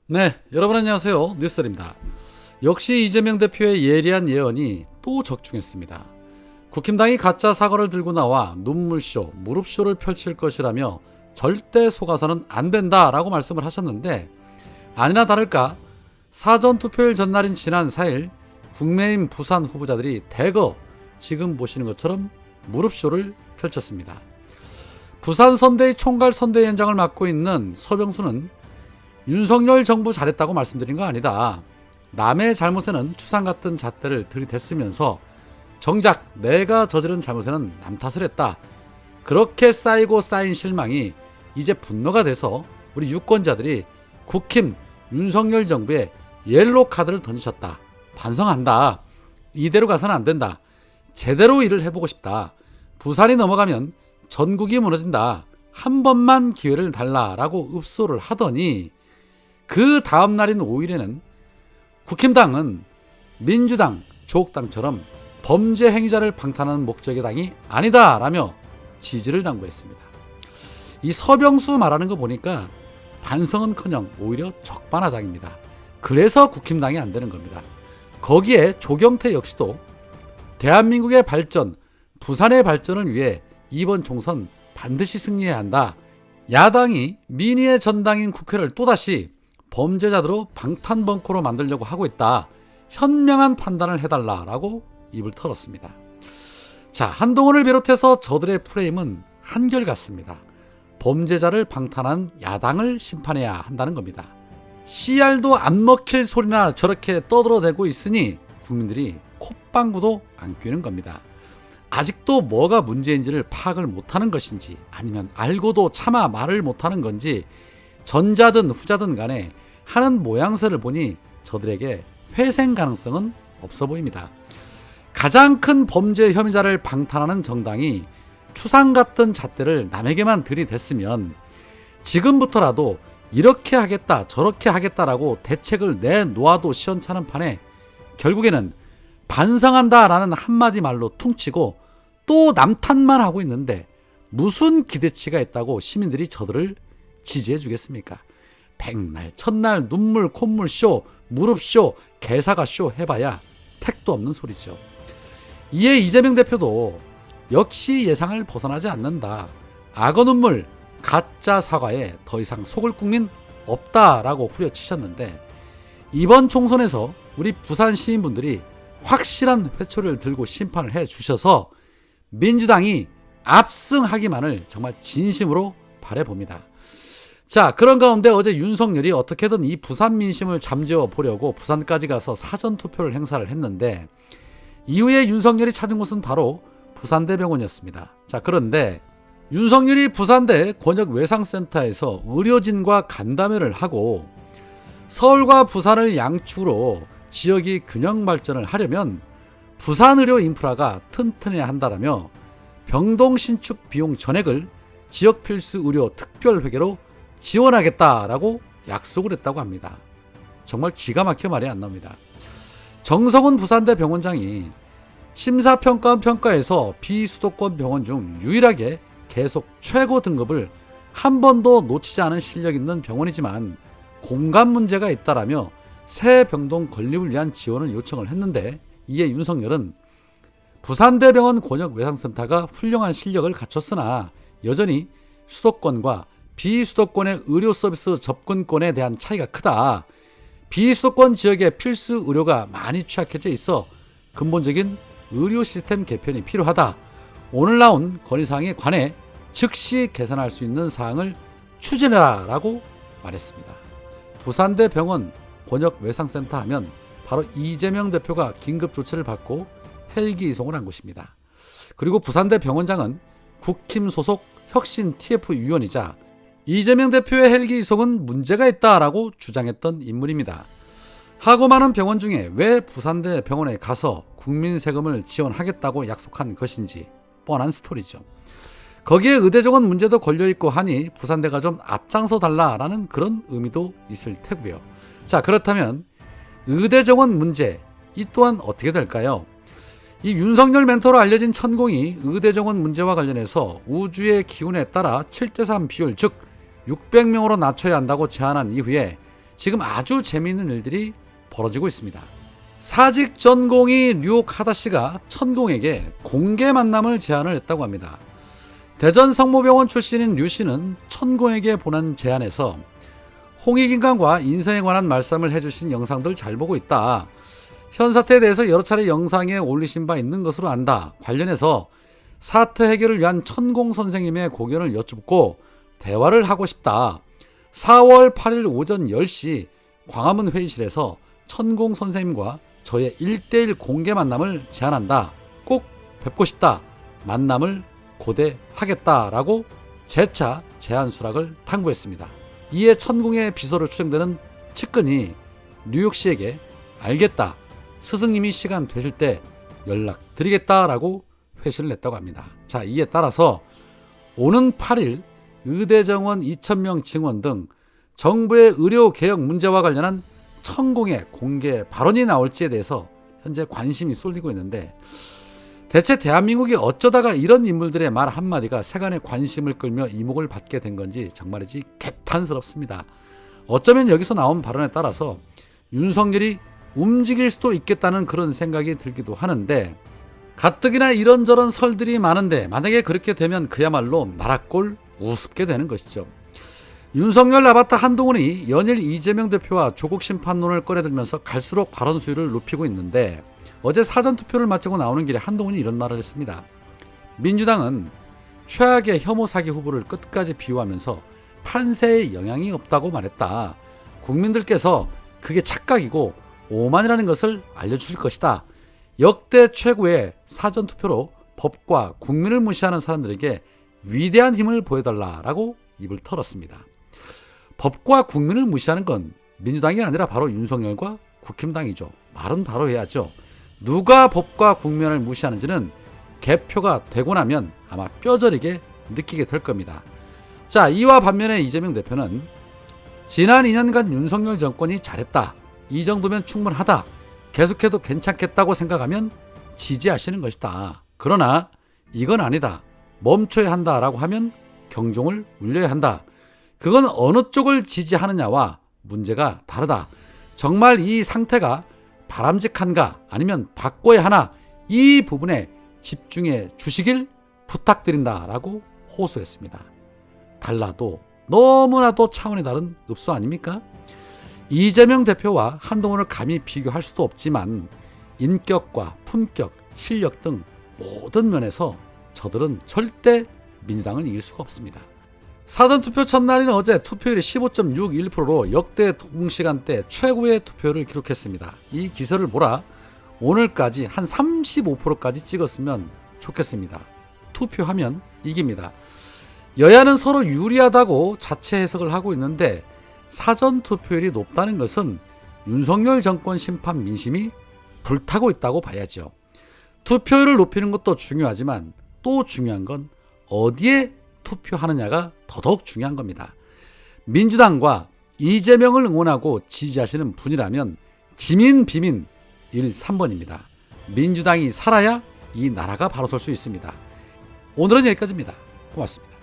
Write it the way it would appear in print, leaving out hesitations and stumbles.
네, 여러분 안녕하세요. 뉴스입니다. 역시 이재명 대표의 예리한 예언이 또 적중했습니다. 국힘당이 가짜 사과를 들고 나와 눈물쇼, 무릎쇼를 펼칠 것이라며 절대 속아서는 안 된다라고 말씀을 하셨는데, 아니나 다를까 사전투표일 전날인 지난 4일 국민의힘 부산 후보자들이 대거 지금 보시는 것처럼 무릎쇼를 펼쳤습니다. 부산 선대위 총괄 선대위원장을 맡고 있는 서병수는 윤석열 정부 잘했다고 말씀드린 거 아니다. 남의 잘못에는 추상 같은 잣대를 들이댔으면서 정작 내가 저지른 잘못에는 남 탓을 했다. 그렇게 쌓이고 쌓인 실망이 이제 분노가 돼서 우리 유권자들이 국힘 윤석열 정부에 옐로 카드를 던지셨다. 반성한다. 이대로 가서는 안 된다. 제대로 일을 해보고 싶다. 부산이 넘어가면 전국이 무너진다. 한 번만 기회를 달라라고 읍소를 하더니 그 다음 날인 5일에는 국힘당은 민주당, 조국당처럼 범죄 행위자를 방탄하는 목적의 당이 아니다라며 지지를 당부했습니다. 이 서병수 말하는 거 보니까 반성은커녕 오히려 적반하장입니다. 그래서 국힘당이 안 되는 겁니다. 거기에 조경태 역시도 대한민국의 발전, 부산의 발전을 위해 이번 총선 반드시 승리해야 한다. 야당이 민의의 전당인 국회를 또다시 범죄자들로 방탄벙커로 만들려고 하고 있다. 현명한 판단을 해달라라고 입을 털었습니다. 자, 한동훈을 비롯해서 저들의 프레임은 한결같습니다. 범죄자를 방탄한 야당을 심판해야 한다는 겁니다. CR도 안 먹힐 소리나 저렇게 떠들어대고 있으니 국민들이 콧방구도 안 뀌는 겁니다. 아직도 뭐가 문제인지를 파악을 못하는 것인지 아니면 알고도 차마 말을 못하는 건지 전자든 후자든 간에 하는 모양새를 보니 저들에게 회생 가능성은 없어 보입니다. 가장 큰 범죄 혐의자를 방탄하는 정당이 추상 같은 잣대를 남에게만 들이댔으면 지금부터라도 이렇게 하겠다 저렇게 하겠다라고 대책을 내놓아도 시원찮은 판에 결국에는 반성한다라는 한마디 말로 퉁치고 또 남탓만 하고 있는데 무슨 기대치가 있다고 시민들이 저들을 지지해 주겠습니까? 백날 첫날 눈물 콧물 쇼 무릎 쇼 개사가 쇼 해봐야 택도 없는 소리죠. 이에 이재명 대표도 역시 예상을 벗어나지 않는다. 악어 눈물 가짜 사과에 더 이상 속을 국민 없다라고 후려치셨는데 이번 총선에서 우리 부산 시민분들이 확실한 회초리를 들고 심판을 해 주셔서 민주당이 압승하기만을 정말 진심으로 바라봅니다. 자, 그런 가운데 어제 윤석열이 어떻게든 이 부산 민심을 잠재워 보려고 부산까지 가서 사전투표를 행사를 했는데 이후에 윤석열이 찾은 곳은 바로 부산대병원이었습니다. 자, 그런데 윤석열이 부산대 권역외상센터에서 의료진과 간담회를 하고 서울과 부산을 양축으로 지역이 균형 발전을 하려면 부산 의료 인프라가 튼튼해야 한다라며 병동 신축 비용 전액을 지역 필수 의료 특별회계로 지원하겠다라고 약속을 했다고 합니다. 정말 기가 막혀 말이 안 나옵니다. 정성훈 부산대 병원장이 심사평가원 평가에서 비수도권 병원 중 유일하게 계속 최고 등급을 한 번도 놓치지 않은 실력 있는 병원이지만 공간 문제가 있다라며 새 병동 건립을 위한 지원을 요청을 했는데 이에 윤석열은 부산대병원 권역외상센터가 훌륭한 실력을 갖췄으나 여전히 수도권과 비수도권의 의료 서비스 접근권에 대한 차이가 크다. 비수도권 지역의 필수 의료가 많이 취약해져 있어 근본적인 의료 시스템 개편이 필요하다. 오늘 나온 건의사항에 관해 즉시 개선할 수 있는 사항을 추진해라 라고 말했습니다. 부산대 병원 권역외상센터 하면 바로 이재명 대표가 긴급 조치를 받고 헬기 이송을 한 곳입니다. 그리고 부산대 병원장은 국힘 소속 혁신 TF 위원이자 이재명 대표의 헬기 이송은 문제가 있다라고 주장했던 인물입니다. 하고 많은 병원 중에 왜 부산대 병원에 가서 국민 세금을 지원하겠다고 약속한 것인지 뻔한 스토리죠. 거기에 의대정원 문제도 걸려있고 하니 부산대가 좀 앞장서 달라라는 그런 의미도 있을 테고요. 자, 그렇다면 의대정원 문제 이 또한 어떻게 될까요? 이 윤석열 멘토로 알려진 천공이 의대정원 문제와 관련해서 우주의 기운에 따라 7:3 비율 즉 600명으로 낮춰야 한다고 제안한 이후에 지금 아주 재미있는 일들이 벌어지고 있습니다. 사직 전공이 류옥하다 씨가 천공에게 공개 만남을 제안을 했다고 합니다. 대전 성모병원 출신인 류 씨는 천공에게 보낸 제안에서 홍익인간과 인생에 관한 말씀을 해주신 영상들 잘 보고 있다. 현 사태에 대해서 여러 차례 영상에 올리신 바 있는 것으로 안다. 관련해서 사태 해결을 위한 천공 선생님의 고견을 여쭙고 대화를 하고 싶다. 4월 8일 오전 10시 광화문 회의실에서 천공 선생님과 저의 1대1 공개 만남을 제안한다. 꼭 뵙고 싶다. 만남을 고대하겠다라고 재차 제안 수락을 당부했습니다. 이에 천공의 비서로 추정되는 측근이 류옥 씨에게 알겠다. 스승님이 시간 되실 때 연락드리겠다라고 회신을 냈다고 합니다. 자, 이에 따라서 오는 8일 의대정원 2,000명 증원 등 정부의 의료개혁 문제와 관련한 천공의 공개 발언이 나올지에 대해서 현재 관심이 쏠리고 있는데, 대체 대한민국이 어쩌다가 이런 인물들의 말 한마디가 세간의 관심을 끌며 이목을 받게 된 건지 정말이지 개탄스럽습니다. 어쩌면 여기서 나온 발언에 따라서 윤석열이 움직일 수도 있겠다는 그런 생각이 들기도 하는데, 가뜩이나 이런저런 설들이 많은데 만약에 그렇게 되면 그야말로 나라꼴 우습게 되는 것이죠. 윤석열 아바타 한동훈이 연일 이재명 대표와 조국 심판론을 꺼내들면서 갈수록 발언 수위를 높이고 있는데, 어제 사전투표를 마치고 나오는 길에 한동훈이 이런 말을 했습니다. 민주당은 최악의 혐오 사기 후보를 끝까지 비유하면서 판세에 영향이 없다고 말했다. 국민들께서 그게 착각이고 오만이라는 것을 알려주실 것이다. 역대 최고의 사전투표로 법과 국민을 무시하는 사람들에게 위대한 힘을 보여달라라고 입을 털었습니다. 법과 국민을 무시하는 건 민주당이 아니라 바로 윤석열과 국힘당이죠. 말은 바로 해야죠. 누가 법과 국민을 무시하는지는 개표가 되고 나면 아마 뼈저리게 느끼게 될 겁니다. 자, 이와 반면에 이재명 대표는 지난 2년간 윤석열 정권이 잘했다. 이 정도면 충분하다. 계속해도 괜찮겠다고 생각하면 지지하시는 것이다. 그러나 이건 아니다. 멈춰야 한다라고 하면 경종을 울려야 한다. 그건 어느 쪽을 지지하느냐와 문제가 다르다. 정말 이 상태가 바람직한가 아니면 바꿔야 하나, 이 부분에 집중해 주시길 부탁드린다라고 호소했습니다. 달라도 너무나도 차원이 다른 읍소 아닙니까? 이재명 대표와 한동훈을 감히 비교할 수도 없지만 인격과 품격, 실력 등 모든 면에서 저들은 절대 민주당을 이길 수가 없습니다. 사전투표 첫날인 어제 투표율이 15.61%로 역대 동시간대 최고의 투표율을 기록했습니다. 이 기세를 몰아 오늘까지 한 35%까지 찍었으면 좋겠습니다. 투표하면 이깁니다. 여야는 서로 유리하다고 자체 해석을 하고 있는데, 사전투표율이 높다는 것은 윤석열 정권 심판 민심이 불타고 있다고 봐야죠. 투표율을 높이는 것도 중요하지만 또 중요한 건 어디에 투표하느냐가 더더욱 중요한 겁니다. 민주당과 이재명을 응원하고 지지하시는 분이라면 지민 비민 1, 3번입니다. 민주당이 살아야 이 나라가 바로 설 수 있습니다. 오늘은 여기까지입니다. 고맙습니다.